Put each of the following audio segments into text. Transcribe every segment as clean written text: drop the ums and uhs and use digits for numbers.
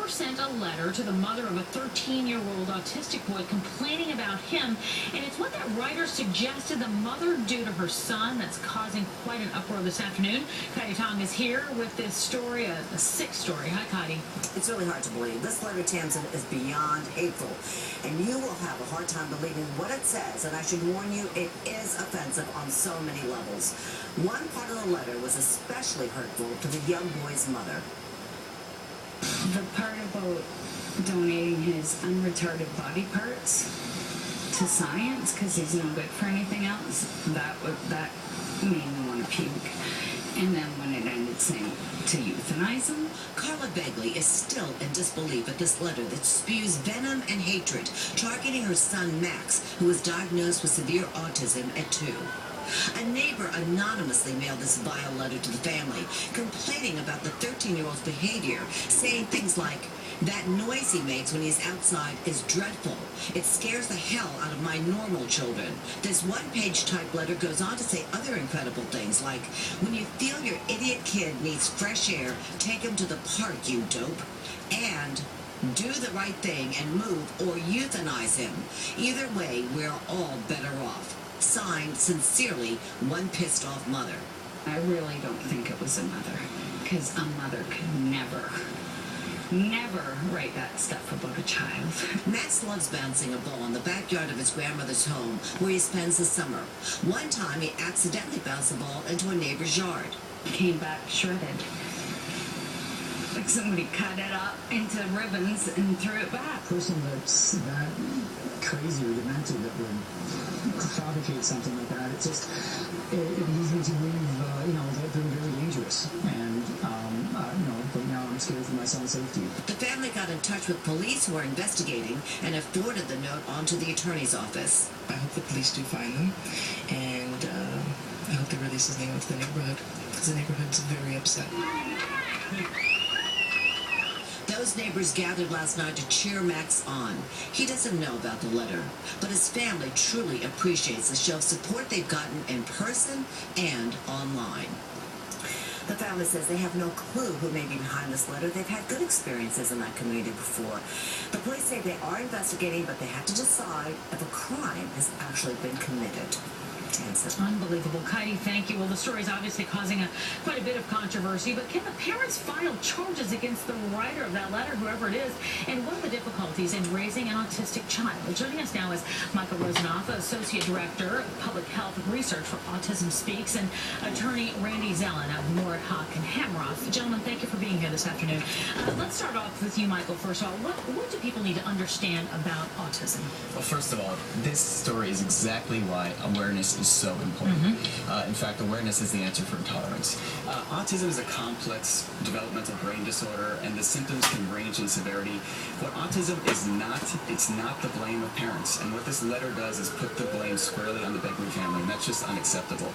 neighbor sent a letter to the mother of a 13-year-old autistic boy complaining about him, and it's what that writer suggested the mother do to her son that's causing quite an uproar this afternoon. Cody Tong is here with this story, a sick story. Hi, Cody. It's really hard to believe. This letter, Tamsin, is beyond hateful, and you will have a hard time believing what it says, and I should warn you, it is offensive on so many levels. One part of the letter was especially hurtful to the young boy's mother. The part about donating his unretarded body parts to science because he's no good for anything else, that made me want to puke. And then when it ended saying to euthanize him. Carla Begley is still in disbelief at this letter that spews venom and hatred, targeting her son Max, who was diagnosed with severe autism at 2. A neighbor anonymously mailed this vile letter to the family, complaining about the 13-year-old's behavior, saying things like, "That noise he makes when he's outside is dreadful. It scares the hell out of my normal children." This one-page type letter goes on to say other incredible things like, "When you feel your idiot kid needs fresh air, take him to the park, you dope." And "Do the right thing and move or euthanize him. Either way, we're all better off. Signed, sincerely, one pissed-off mother." I really don't think it was a mother, because a mother could never write that stuff about a child. Max loves bouncing a ball in the backyard of his grandmother's home, where he spends the summer. One time, he accidentally bounced the ball into a neighbor's yard. Came back shredded. Like somebody cut it up into ribbons and threw it back. A person that's that crazy or demented that would propagate something like that, it's easy to believe, that they're very dangerous. And, but now I'm scared for my son's safety. The family got in touch with police who are investigating and have forwarded the note on to the attorney's office. I hope the police do find them, and I hope they release his name out to the neighborhood, because the neighborhood's very upset. Those neighbors gathered last night to cheer Max on. He doesn't know about the letter, but his family truly appreciates the show of support they've gotten in person and online. The family says they have no clue who may be behind this letter. They've had good experiences in that community before. The police say they are investigating, but they have to decide if a crime has actually been committed. Unbelievable. Heidi, thank you. Well, the story is obviously causing quite a bit of controversy, but can the parents file charges against the writer of that letter, whoever it is, and what are the difficulties in raising an autistic child? Well, joining us now is Michael Rosenoff, Associate Director of Public Health Research for Autism Speaks, and attorney Randy Zellen of Moore, Hawk and Hamroth. Gentlemen, thank you for being here this afternoon. Let's start off with you, Michael. First of all, what do people need to understand about autism? Well, first of all, this story is exactly why awareness is so important. In fact, awareness is the answer for intolerance. Autism is a complex developmental brain disorder, and the symptoms can range in severity. What autism is not, it's not the blame of parents. And what this letter does is put the blame squarely on the Begley family, and that's just unacceptable.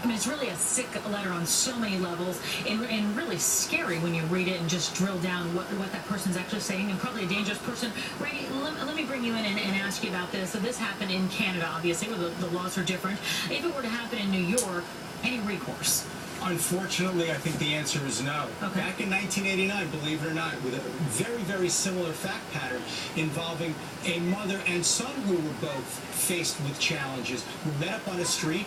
I mean, it's really a sick letter on so many levels, and really scary when you read it and just drill down what that person's actually saying, and probably a dangerous person. Randy, let me bring you in and ask you about this. So this happened in Canada, obviously, where the laws are different. If it were to happen in New York, any recourse? Unfortunately, I think the answer is no. Okay. Back in 1989, believe it or not, with a very, very similar fact pattern involving a mother and son who were both faced with challenges, who met up on a street.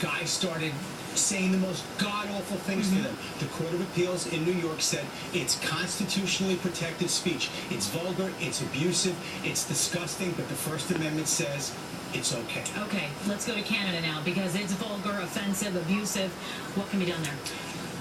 Guy started saying the most god-awful things to them. The Court of Appeals in New York said it's constitutionally protected speech. It's vulgar, it's abusive, it's disgusting, but the First Amendment says it's okay. Okay, let's go to Canada now, because it's vulgar, offensive, abusive. What can be done there?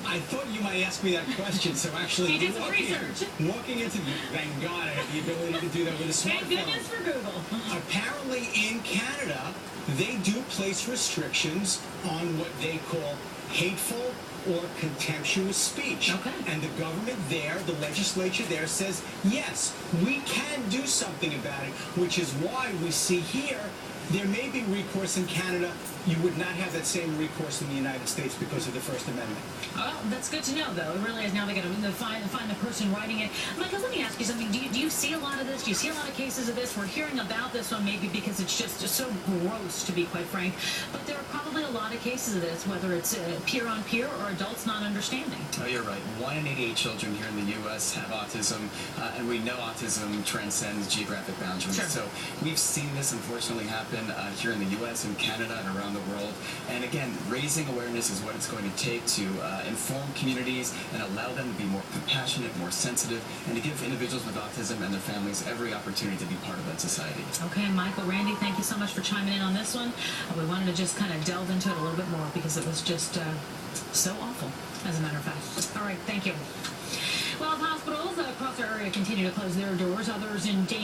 I thought you might ask me that question, so actually You did some research. Walking into, thank God I have the ability to do that with a smartphone. Thank goodness for Google. Apparently in Canada, they do place restrictions on what they call hateful or contemptuous speech. Okay. And the government there, the legislature there says, yes, we can do something about it, which is why we see here there may be recourse in Canada. You would not have that same recourse in the United States because of the First Amendment. Well, that's good to know, though. It really is. Now they got to find the person writing it. Michael, let me ask you something. Do you see a lot of this? Do you see a lot of cases of this? We're hearing about this one maybe because it's just so gross, to be quite frank. But there are probably a lot of cases of this, whether it's peer-on-peer or adults not understanding. Oh, you're right. 1 in 88 children here in the U.S. have autism, and we know autism transcends geographic boundaries. Sure. So we've seen this unfortunately happen here in the U.S. and Canada and around the world. And again, raising awareness is what it's going to take to inform communities and allow them to be more compassionate, more sensitive, and to give individuals with autism and their families every opportunity to be part of that society. Okay, Michael, Randy, thank you so much for chiming in on this one. We wanted to just kind of delve into it a little bit more because it was just so awful, as a matter of fact. All right, thank you. Well, hospitals across our area continue to close their doors. Others in danger.